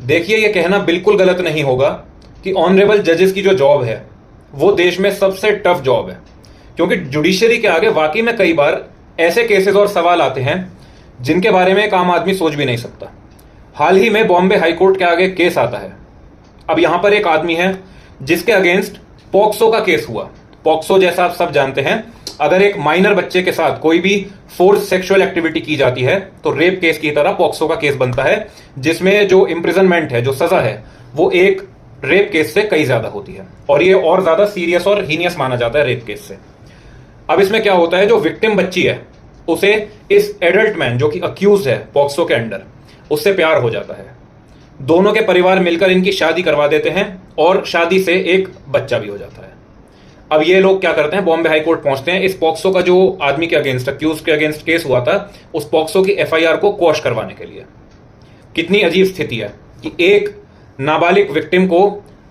देखिए, ये कहना बिल्कुल गलत नहीं होगा कि ऑनरेबल जजेस की जो जॉब है वो देश में सबसे टफ जॉब है, क्योंकि जुडिशरी के आगे वाकई में कई बार ऐसे केसेस और सवाल आते हैं जिनके बारे में एक आम आदमी सोच भी नहीं सकता। हाल ही में बॉम्बे हाईकोर्ट के आगे केस आता है। अब यहां पर एक आदमी है जिसके अगेंस्ट पॉक्सो का केस हुआ। पॉक्सो, जैसा आप सब जानते हैं, अगर एक माइनर बच्चे के साथ कोई भी फोर्स सेक्सुअल एक्टिविटी की जाती है तो रेप केस की तरह पॉक्सो का केस बनता है, जिसमें जो इम्प्रिजनमेंट है, जो सजा है, वो एक रेप केस से कई ज्यादा होती है और ये और ज्यादा सीरियस और हीनियस माना जाता है रेप केस से। अब इसमें क्या होता है, जो विक्टिम बच्ची है उसे इस एडल्ट मैन जो कि अक्यूज है पॉक्सो के अंडर, उससे प्यार हो जाता है। दोनों के परिवार मिलकर इनकी शादी करवा देते हैं और शादी से एक बच्चा भी हो जाता है। अब ये लोग क्या करते हैं, बॉम्बे हाईकोर्ट पहुंचते हैं इस पॉक्सो का जो आदमी के अगेंस्ट, अक्यूज के अगेंस्ट केस हुआ था, उस पॉक्सो की एफआईआर को क्वॉश करवाने के लिए। कितनी अजीब स्थिति है कि एक नाबालिग विक्टिम को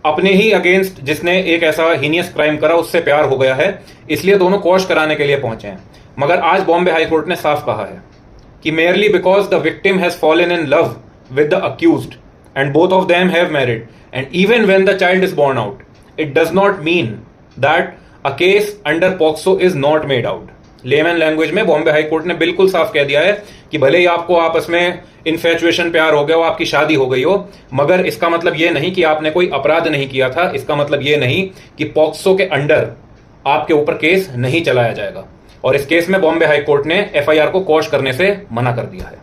अपने ही अगेंस्ट, जिसने एक ऐसा हीनियस क्राइम करा, उससे प्यार हो गया है, इसलिए दोनों क्वॉश कराने के लिए पहुंचे हैं। मगर आज बॉम्बे हाईकोर्ट ने साफ कहा है कि merely because the victim has fallen in love with the accused and both of them have married, and even when the child is born out, it does not mean that a case under POCSO is not made out. Layman language में Bombay high court ने बिल्कुल साफ कह दिया है कि भले ही आपको आपस में इन्फेचुएशन, प्यार हो गया हो, आपकी शादी हो गई हो, मगर इसका मतलब यह नहीं कि आपने कोई अपराध नहीं किया था। इसका मतलब यह नहीं कि पॉक्सो के अंडर आपके ऊपर केस नहीं चलाया जाएगा। और इस केस में बॉम्बे हाई कोर्ट ने एफआईआर को क्वॉश करने से मना कर दिया है।